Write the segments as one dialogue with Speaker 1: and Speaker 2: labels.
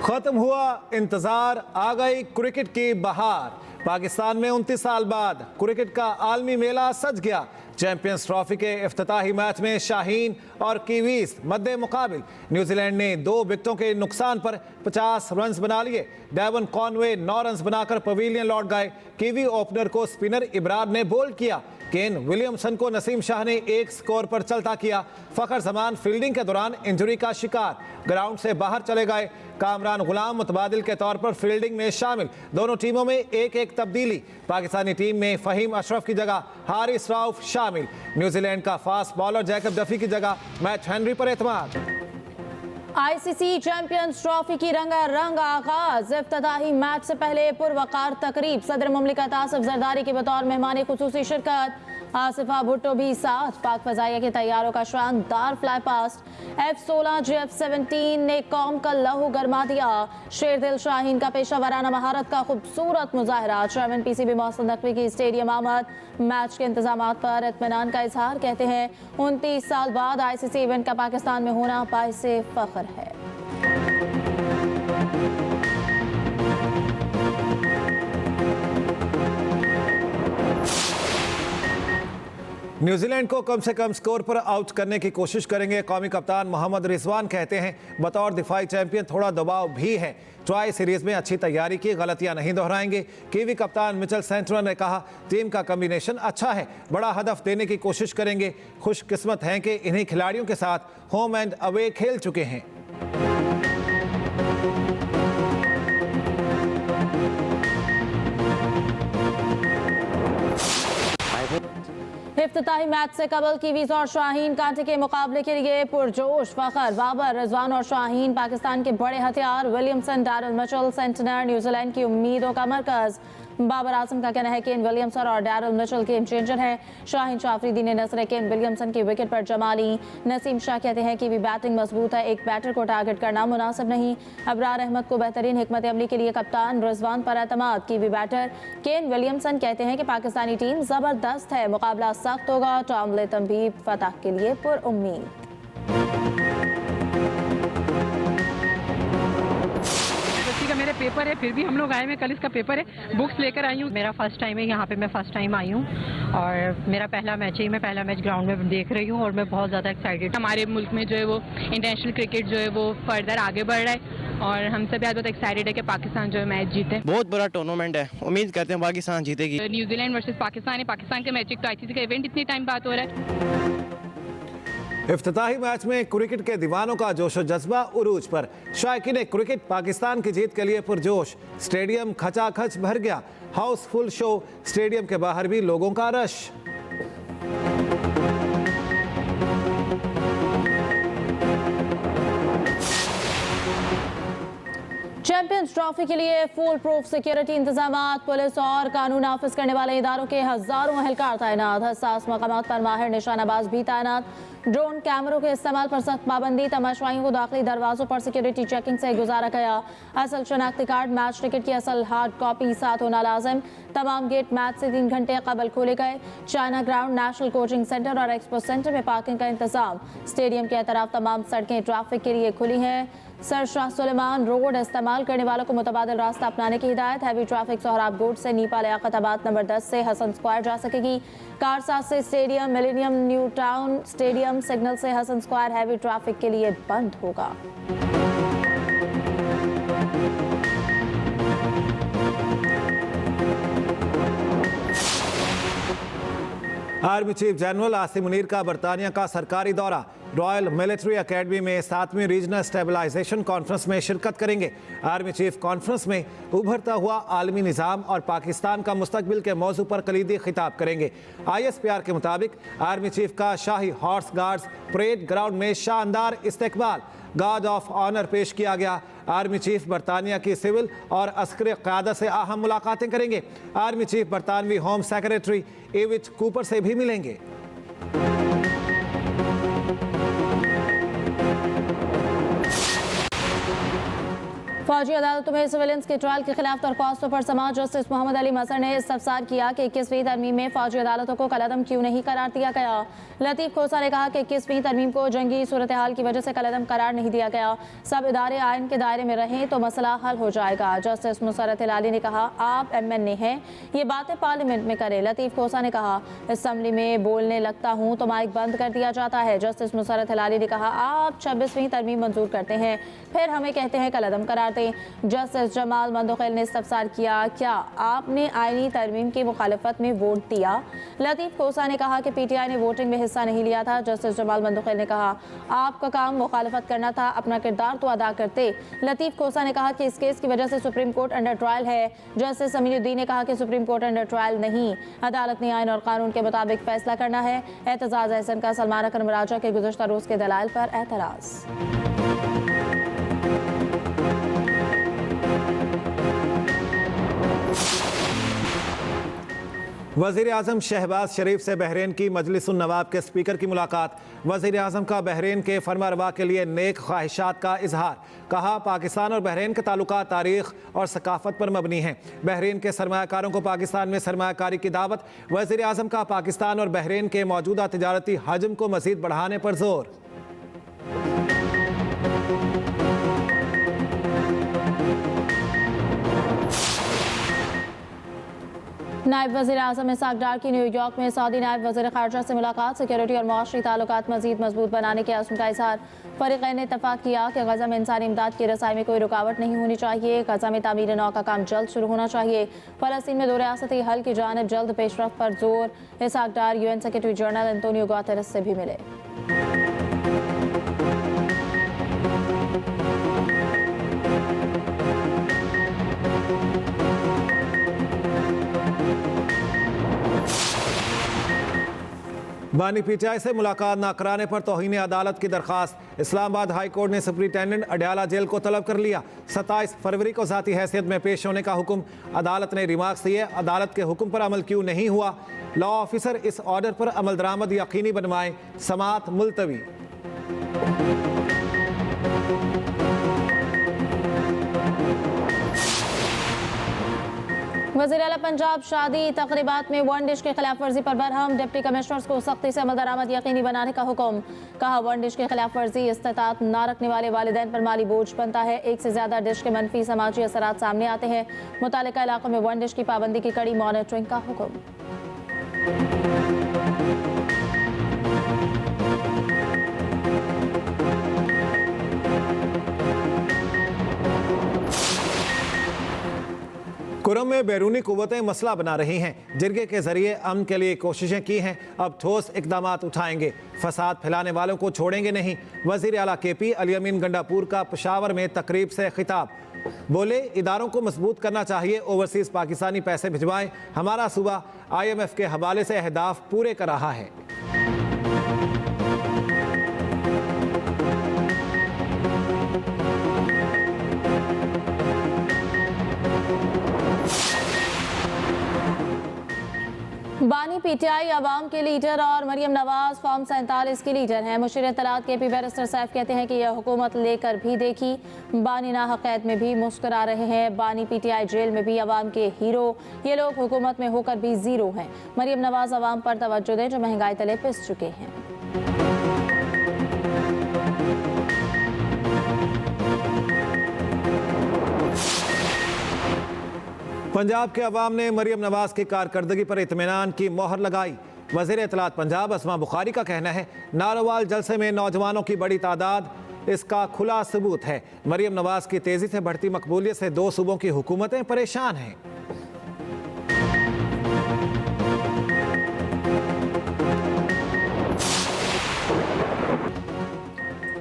Speaker 1: खत्म हुआ इंतजार, आ गई क्रिकेट की बहार। पाकिस्तान में 29 साल बाद क्रिकेट का आलमी मेला सज गया। चैंपियंस ट्रॉफी के इफ्तिताही मैच में शाहीन और कीवीज मद्दे मुकाबिल। न्यूजीलैंड ने 2 विकेटों के नुकसान पर 50 रन बना लिए। डेवन कॉनवे 9 रन बनाकर पवेलियन लौट गए। कीवी ओपनर को स्पिनर इब्रार ने बोल्ड किया। केन विलियमसन को नसीम शाह ने 1 स्कोर पर चलता किया। फखर जमान फील्डिंग के दौरान इंजरी का शिकार, ग्राउंड से बाहर चले गए। कामरान गुलाम मुतबादिल के तौर पर फील्डिंग में शामिल। दोनों टीमों में एक तब्दीली। पाकिस्तानी टीम में फहीम अशरफ की जगह हारिस रऊफ शामिल। न्यूजीलैंड का फास्ट बॉलर जैकब डफी की जगह मैट हेनरी पर एतमाद।
Speaker 2: आईसीसी चैंपियंस ट्रॉफी की रंगारंग आगाज। इफ्तिताही मैच से पहले पुरवकार तकरीब। सदर मुमलिकत आसिफ जरदारी के बतौर मेहमान खुसूसी शिरकत। आसिफा भुट्टो भी साथ। पाक फजाइया के तैयारों का शानदार फ्लाई पास्ट। F-16 F-17 ने कौम का लहू गरमा दिया। शेरदिल शाहीन का पेशा वराना महारत का खूबसूरत मुजाहरा। चेयरमैन PCB मोहसिन नकवी की स्टेडियम आमद। मैच के इंतजाम पर इत्मीनान का इजहार। कहते हैं 29 साल बाद ICC इवेंट का पाकिस्तान में होना बाइसे फख्र है।
Speaker 1: न्यूजीलैंड को कम से कम स्कोर पर आउट करने की कोशिश करेंगे। कौमी कप्तान मोहम्मद रिजवान कहते हैं बतौर दिफाई चैंपियन थोड़ा दबाव भी है। ट्राई सीरीज में अच्छी तैयारी की, गलतियां नहीं दोहराएंगे। कीवी कप्तान मिचेल सेंटनर ने कहा टीम का कॉम्बिनेशन अच्छा है, बड़ा हदफ देने की कोशिश करेंगे। खुशकिस्मत हैं कि इन्हीं खिलाड़ियों के साथ होम एंड अवे खेल चुके हैं।
Speaker 2: इफ्तिताही मैच से कबल कीवीज और शाहीन कांटे के मुकाबले के लिए पुरजोश। फखर, बाबर, रिजवान और शाहीन पाकिस्तान के बड़े हथियार। Williamson, Daryl Mitchell, Santner New Zealand की उम्मीदों का मरकज। बाबर आजम का कहना है केन विलियमसन और डैरल मिचेल गेम चेंजर है। शाहीन शाफरीदी ने नजर केन विलियमसन की विकेट पर जमा ली। नसीम शाह कहते हैं कि भी बैटिंग मजबूत है, एक बैटर को टारगेट करना मुनासिब नहीं। अबरार अहमद को बेहतरीन हिकमत अमली के लिए कप्तान रिजवान पर एतमाद। की भी बैटर केन विलियमसन कहते हैं कि पाकिस्तानी टीम जबरदस्त है, मुकाबला सख्त होगा। टॉम लेथम भी फतह के लिए पुरुम्मीद।
Speaker 3: मेरे पेपर है, फिर भी हम लोग आए हैं। कल इसका पेपर है, बुक्स लेकर आई हूँ। मेरा फर्स्ट टाइम है यहाँ पे, मैं फर्स्ट टाइम आई हूँ और मेरा पहला मैच है। मैं पहला मैच ग्राउंड में देख रही हूँ और मैं बहुत ज़्यादा एक्साइटेड। हमारे मुल्क में जो है वो इंटरनेशनल क्रिकेट जो है वो फर्दर आगे बढ़ रहा है और हम सब बहुत एक्साइटेड है कि पाकिस्तान जो है मैच जीते।
Speaker 4: बहुत बड़ा टूर्नामेंट है, उम्मीद करते हैं पाकिस्तान जीतेगी।
Speaker 3: न्यूजीलैंड वर्सेस पाकिस्तान है, पाकिस्तान का मैच, एक तो ICC का इवेंट इतनी टाइम बात हो रहा है।
Speaker 1: इफ्तिताही मैच में क्रिकेट के दीवानों का जोशो जज्बा उरूज पर। शायकीन क्रिकेट पाकिस्तान की जीत के लिए पुरजोश। स्टेडियम खचाखच भर गया, हाउसफुल शो। स्टेडियम के बाहर भी लोगों का रश।
Speaker 2: चैंपियंस ट्रॉफी के लिए फुल प्रूफ सिक्योरिटी इंतजामात। पुलिस और कानून नाफिज करने वाले इदारों के हजारों एहलकार तैनात। हसास मकामात पर माहिर निशानाबाज भी तैनात। ड्रोन कैमरों के इस्तेमाल पर सख्त पाबंदी। तमाशाइयों को दाखिली दरवाजों पर सिक्योरिटी चेकिंग से गुजारा गया। असल शनाख्ती कार्ड, मैच टिकट की असल हार्ड कॉपी साथ होना लाजिम। तमाम गेट मैच से 3 घंटे कबल खोले गए। China ground, national coaching centre और एक्सपो सेंटर में पार्किंग का इंतजाम। स्टेडियम के अतराफ तमाम सड़कें ट्रैफिक के लिए खुली हैं। सर शाह सुलेमान रोड इस्तेमाल करने वालों को मुतबादिल रास्ता अपनाने की हिदायत। हैवी ट्रैफिक सोहराब गोड से नीपा लियाकताबाद नंबर 10 से हसन स्क्वायर जा सकेगी। कारसाज से stadium, millennium new town stadium, signal से हसन स्क्वायर हैवी ट्रैफिक के लिए बंद होगा।
Speaker 1: Army chief general Asim Munir का बरतानिया का सरकारी दौरा। रॉयल मिलिट्री एकेडमी में 7वीं रीजनल स्टेबलाइजेशन कॉन्फ्रेंस में शिरकत करेंगे। आर्मी चीफ कॉन्फ्रेंस में उभरता हुआ आलमी निज़ाम और पाकिस्तान का मुस्तकबिल के मौजू पर कलीदी खिताब करेंगे। ISPR के मुताबिक आर्मी चीफ का शाही हॉर्स गार्ड्स परेड ग्राउंड में शानदार इस्तकबाल, गार्ड ऑफ ऑनर पेश किया गया। आर्मी चीफ बरतानिया की सिविल और अस्करी क़यादत से अहम मुलाकातें करेंगे। आर्मी चीफ बरतानवी होम सेक्रेटरी एविट कूपर से भी मिलेंगे।
Speaker 2: फौजी अदालतों में सिविलियंस के ट्रायल के खिलाफ दरख्वास्तों पर समाअत जस्टिस मोहम्मद अली मसर ने इस्तफसार किया कि 21वीं तरमीम में फौजी अदालतों को कलअदम क्यों नहीं करार दिया गया। लतीफ खोसा ने कहा कि 21वीं तरमीम को जंगी सूरत हाल की वजह से कलअदम करार नहीं दिया गया। सब इदारे आइन के दायरे में रहें तो मसला हल हो जाएगा। जस्टिस मुसरत हिलाली ने कहा, आप MNA हैं, ये बातें पार्लियामेंट में करें। लतीफ खोसा ने कहा, असम्बली में बोलने लगता हूँ तो माइक बंद कर दिया जाता है। जस्टिस मुसरत हिलाली ने कहा, आप 26वीं तरमीम मंजूर करते हैं, फिर हमें कहते हैं कलअदम करार दें। जस्टिस जमाल मंदोखिल ने इस्तफसार किया, क्या आपने आईनी तरमीम की मुखालफत में वोट दिया? लतीफ खोसा ने कहा कि PTI ने वोटिंग में हिस्सा नहीं लिया था। जस्टिस जमाल मंदोखिल ने कहा, आपका काम मुखालफत करना था, अपना किरदार तो अदा करते। लतीफ खोसा ने कहा कि इस केस की वजह से सुप्रीम कोर्ट अंडर ट्रायल है। जस्टिस अमीनुद्दीन ने कहा कि सुप्रीम कोर्ट अंडर ट्रायल नहीं, अदालत ने आइन और कानून के मुताबिक फैसला करना है। एतजाज अहसन का सलमान अकरम राजा के गुज़श्ता रोज के दलाइल पर एतराज़।
Speaker 1: वज़ीर आज़म शहबाज शरीफ से बहरीन की मजलिसुन नवाब के स्पीकर की मुलाकात। वज़ीर आज़म का बहरीन के फरमारवा के लिए नेक ख्वाहिशात का इजहार। कहा, पाकिस्तान और बहरीन के ताल्लुकात तारीख़ और सकाफ़त पर मबनी हैं। बहरीन के सरमायाकारों को पाकिस्तान में सरमायाकारी की दावत। वज़ीर आज़म का पाकिस्तान और बहरीन के मौजूदा तिजारती हजम को मज़ीद बढ़ाने पर जोर।
Speaker 2: नायब वज़ीर आज़म इसाक डार की न्यूयॉर्क में सऊदी नायब वज़ीर ख़ारजा से मुलाकात। सिक्योरिटी और माशी ताल्लुकात मज़ीद मजबूत बनाने के अज़्म का इज़हार। फ़रीक़ैन ने इत्तफ़ाक़ किया कि गज़ा में इंसानी इमदाद की रसाई में कोई रुकावट नहीं होनी चाहिए। गज़ा में तामीर नौ का काम जल्द शुरू होना चाहिए। फ़लस्तीन में दो रियासती हल की जानिब जल्द पेशरफ़्त पर जोर। इसाक डार UN secretary general Antonio Guterres से भी मिले।
Speaker 1: बानी PTI से मुलाकात न कराने पर तौहीन अदालत की दरखास्त। इस्लामाबाद हाई कोर्ट ने सुप्रिंटेंडेंट अडयाला जेल को तलब कर लिया। 27 फरवरी को ज़ाती हैसियत में पेश होने का हुक्म। अदालत ने रिमार्क्स दिए, अदालत के हुक्म पर अमल क्यों नहीं हुआ। लॉ ऑफिसर इस ऑर्डर पर अमल दरामद यकीनी बनवाएं। समाअत मुलतवी।
Speaker 2: वज़ीर आला पंजाब शादी तकरीबात में वन डिश के खिलाफ वर्जी पर बरहम। डिप्टी कमिश्नर्स को सख्ती से अमल दरामद यकीनी बनाने का हुक्म। कहा, वन डिश के खिलाफ वर्जी इस्तिताअत न रखने वाले वालिदैन पर माली बोझ बनता है। एक से ज्यादा डिश के मनफी समाजी असरात सामने आते हैं। मुतालिका इलाकों में वन डिश की पाबंदी की कड़ी मॉनिटरिंग का हुक्म।
Speaker 1: कुरम में बैरूनी कुव्वतें मसला बना रही हैं। जिरगे के जरिए अमन के लिए कोशिशें की हैं, अब ठोस इकदामात उठाएंगे। फसाद फैलाने वालों को छोड़ेंगे नहीं। वज़ीर आला KP अली अमीन गंडापुर का पेशावर में तकरीब से खिताब। बोले, इदारों को मजबूत करना चाहिए, ओवरसीज़ पाकिस्तानी पैसे भिजवाएं। हमारा सूबा IMF के हवाले से अहदाफ पूरे कर रहा है।
Speaker 2: बानी PTI अवाम के लीडर और मरियम नवाज फॉर्म 47 की लीडर हैं। मुशीर इत्तलात KP बैरिस्टर सैफ कहते हैं कि यह हुकूमत लेकर भी देखी। बानी नाहक कैद में भी मुस्कुरा रहे हैं। बानी PTI जेल में भी अवाम के हीरो। ये लोग हुकूमत में होकर भी जीरो हैं। मरियम नवाज अवाम पर तवज्जो दें जो महंगाई तले पिस चुके हैं।
Speaker 1: पंजाब के अवाम ने मरियम नवाज की कारकर्दगी पर इत्मीनान की मोहर लगाई। वज़ीर इत्तलात पंजाब अस्मा बुखारी का कहना है, नारोवाल जलसे में नौजवानों की बड़ी तादाद इसका खुला सबूत है। मरियम नवाज की तेजी से बढ़ती मकबूलियत से दो सूबों की हुकूमतें परेशान हैं।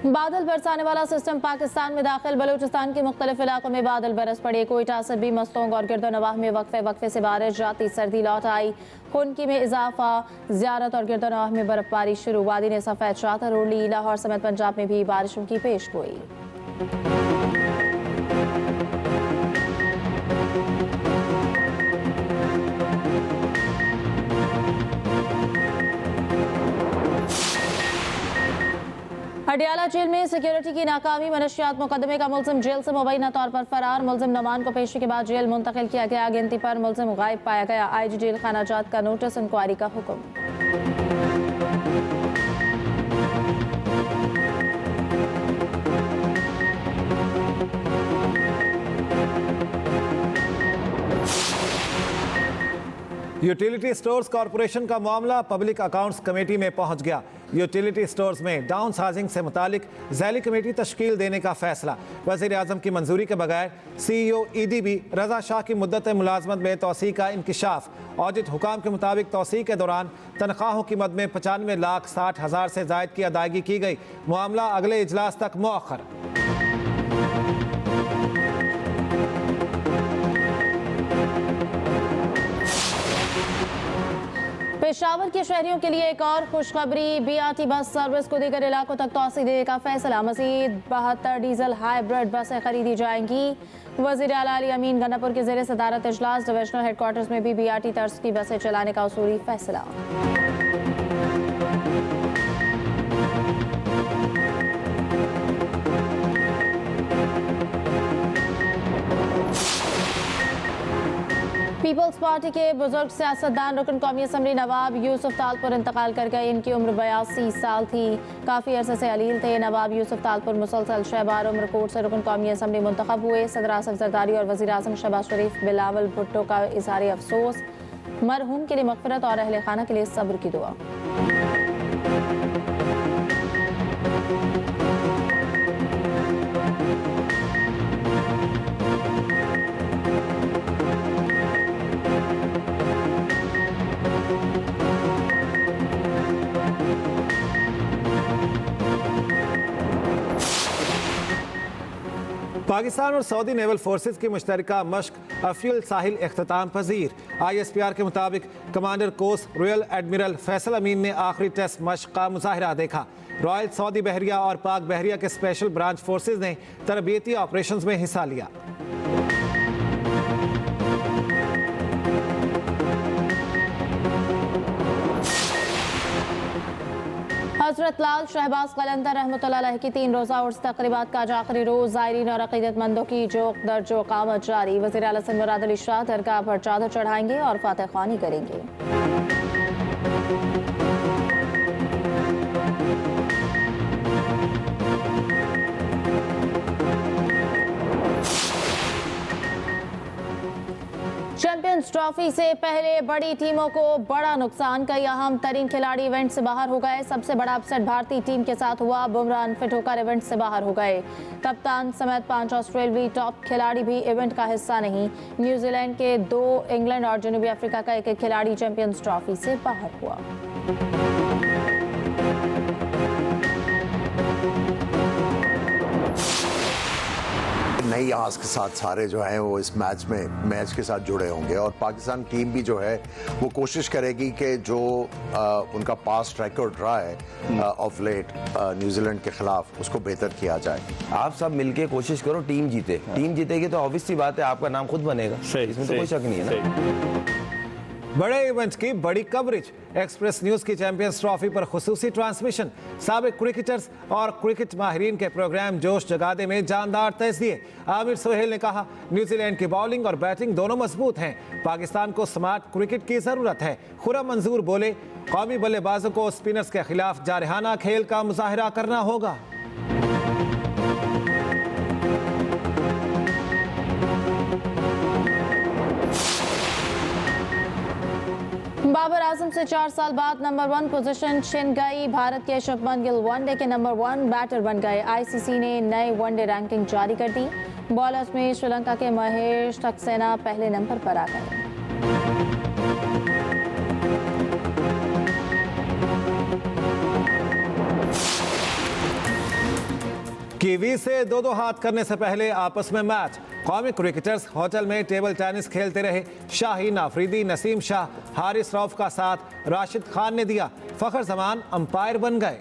Speaker 2: बादल बरसाने वाला सिस्टम पाकिस्तान में दाखिल। बलूचिस्तान के मुख्तलिफ इलाकों में बादल बरस पड़े। कोयटा से भी मस्तोंग और गिरदोनवाह में वक्फे से बारिश। जाती सर्दी लौट आई। खुनकी में इजाफा। ज़ियारत और गिरदोनवाह में बर्फबारी शुरू। वादी ने सफ़ेद चादर ओढ़ ली। लाहौर समेत पंजाब में भी बारिशों की पेश गोई। हडियाला जेल में सिक्योरिटी की नाकामी, मनशियात मुकदमे का मुलजिम जेल से मुबैना तौर पर फरार। मुलजिम नमान को पेशी के बाद जेल मुंतकिल किया गया। गिनती पर मुलजिम गायब पाया गया। आईजी जेल खाना जात का नोटिस, इंक्वायरी का हुक्म।
Speaker 1: यूटिलिटी स्टोर्स कॉरपोरेशन का मामला पब्लिक अकाउंट्स कमेटी में पहुंच गया। यूटिलिटी स्टोर्स में डाउन साइजिंग से मुतालिक ज़ैली कमेटी तश्कील देने का फैसला। वज़ीर आज़म की मंजूरी के बगैर CEO EDB रजा शाह की मुद्दत मुलाजमत में तोसी का इंकिशाफ। ऑडिट हुकाम के मुताबिक तोसी के दौरान तनख्वाहों की मद में 95,60,000 से जायद की अदायगी की गई। मामला अगले इजलास तक मुअख्खर।
Speaker 2: पेशावर के शहरियों के लिए एक और खुशखबरी, BRT बस सर्विस को दीगर इलाकों तक तोसी देने का फैसला। मजीद 72 डीजल हाइब्रिड बसें खरीदी जाएंगी। वज़ीर आला अली अमीन गन्नापुर के ज़ेरे सदारत इजलास। डिविजनल हेडक्वार्टर्स में भी BRT तर्ज की बसें चलाने का उसूली फैसला। पीपल्स पार्टी के बुजुर्ग सियासतदान रुकन कौमी असम्बली नवाब यूसुफ तालपुर इंतकाल कर गए। इनकी उम्र 82 साल थी। काफ़ी अरसे से अलील थे। नवाब यूसुफ तालपुर मुसलसल शहबार उम्र कोट से रुकन कौमी असम्बली मुंतखब हुए। सदर आसिफ जरदारी और वज़ीर आज़म शहबाज शरीफ बिलावल भुट्टो का इज़हार अफसोस। मरहूम के लिए मग़फ़िरत और अहले खाना के लिए सब्र की दुआ।
Speaker 1: पाकिस्तान और सऊदी नेवल फोर्सेस की मुश्तरका मश्क अफ्यूल साहिल इख्तिताम पजीर। ISPR के मुताबिक कमांडर कोस रॉयल एडमिरल फैसल अमीन ने आखिरी टेस्ट मश्क का मुजाहिरा देखा। रॉयल सऊदी बहरिया और पाक बहरिया के स्पेशल ब्रांच फोर्सेस ने तरबियती ऑपरेशंस में हिस्सा लिया।
Speaker 2: हजरत लाल शहबाज कलंदर रहमतुल्लाह अलैह की 3 रोज़ा उर्स तक़रीबात का आज आखिरी रोज़। ज़ायरीन और अक़ीदतमंदों की जोक दर जो क़ामत जारी। वज़ीर आला सिंध मुराद अली शाह दरगाह पर चादर चढ़ाएंगे और फातिह ख़्वानी करेंगे। चैंपियंस ट्रॉफी से पहले बड़ी टीमों को बड़ा नुकसान। कई अहम तरीन खिलाड़ी इवेंट से बाहर हो गए। सबसे बड़ा अपसेट भारतीय टीम के साथ हुआ। बुमराह अनफिट होकर इवेंट से बाहर हो गए। कप्तान समेत 5 ऑस्ट्रेलियाई टॉप खिलाड़ी भी इवेंट का हिस्सा नहीं। न्यूजीलैंड के 2, इंग्लैंड और जनूबी अफ्रीका का एक खिलाड़ी चैंपियंस ट्रॉफी से बाहर हुआ।
Speaker 5: नई आस के साथ सारे जो हैं वो इस मैच के साथ जुड़े होंगे और पाकिस्तान टीम भी जो है वो कोशिश करेगी कि जो उनका पास्ट रिकॉर्ड रहा है ऑफ लेट न्यूजीलैंड के खिलाफ उसको बेहतर किया जाए।
Speaker 6: आप सब मिलके कोशिश करो टीम जीते। टीम जीतेगी तो ऑब्वियस सी बात है आपका नाम खुद बनेगा। इसमें तो कोई शक नहीं है ना।
Speaker 1: बड़े इवेंट की बड़ी कवरेज। एक्सप्रेस न्यूज की चैंपियंस ट्रॉफी पर खुसूसी ट्रांसमिशन। साबिक क्रिकेटर्स और क्रिकेट माहिरीन के प्रोग्राम जोश जगादे में जानदार तजज़िये। आमिर सोहेल ने कहा न्यूजीलैंड की बॉलिंग और बैटिंग दोनों मजबूत हैं। पाकिस्तान को स्मार्ट क्रिकेट की ज़रूरत है। खुर्रम मंजूर बोले कौमी बल्लेबाजों को स्पिनर्स के खिलाफ जारहाना खेल का मुजाहिरा करना होगा।
Speaker 2: बाबर आजम से 4 साल बाद नंबर 1 पोजीशन छिन गई। भारत के शुभमन गिल वनडे के नंबर 1 बैटर बन गए। ICC ने नई वनडे रैंकिंग जारी कर दी। बॉलर्स में श्रीलंका के महेश सक्सेना पहले नंबर पर आ गए।
Speaker 1: कीवी से 2-2 हाथ करने से पहले आपस में मैच। कौमी क्रिकेटर्स होटल में टेबल टेनिस खेलते रहे। शाहीन आफरीदी, नसीम शाह, हारिस रऊफ का साथ राशिद खान ने दिया। फखर जमान अंपायर बन गए।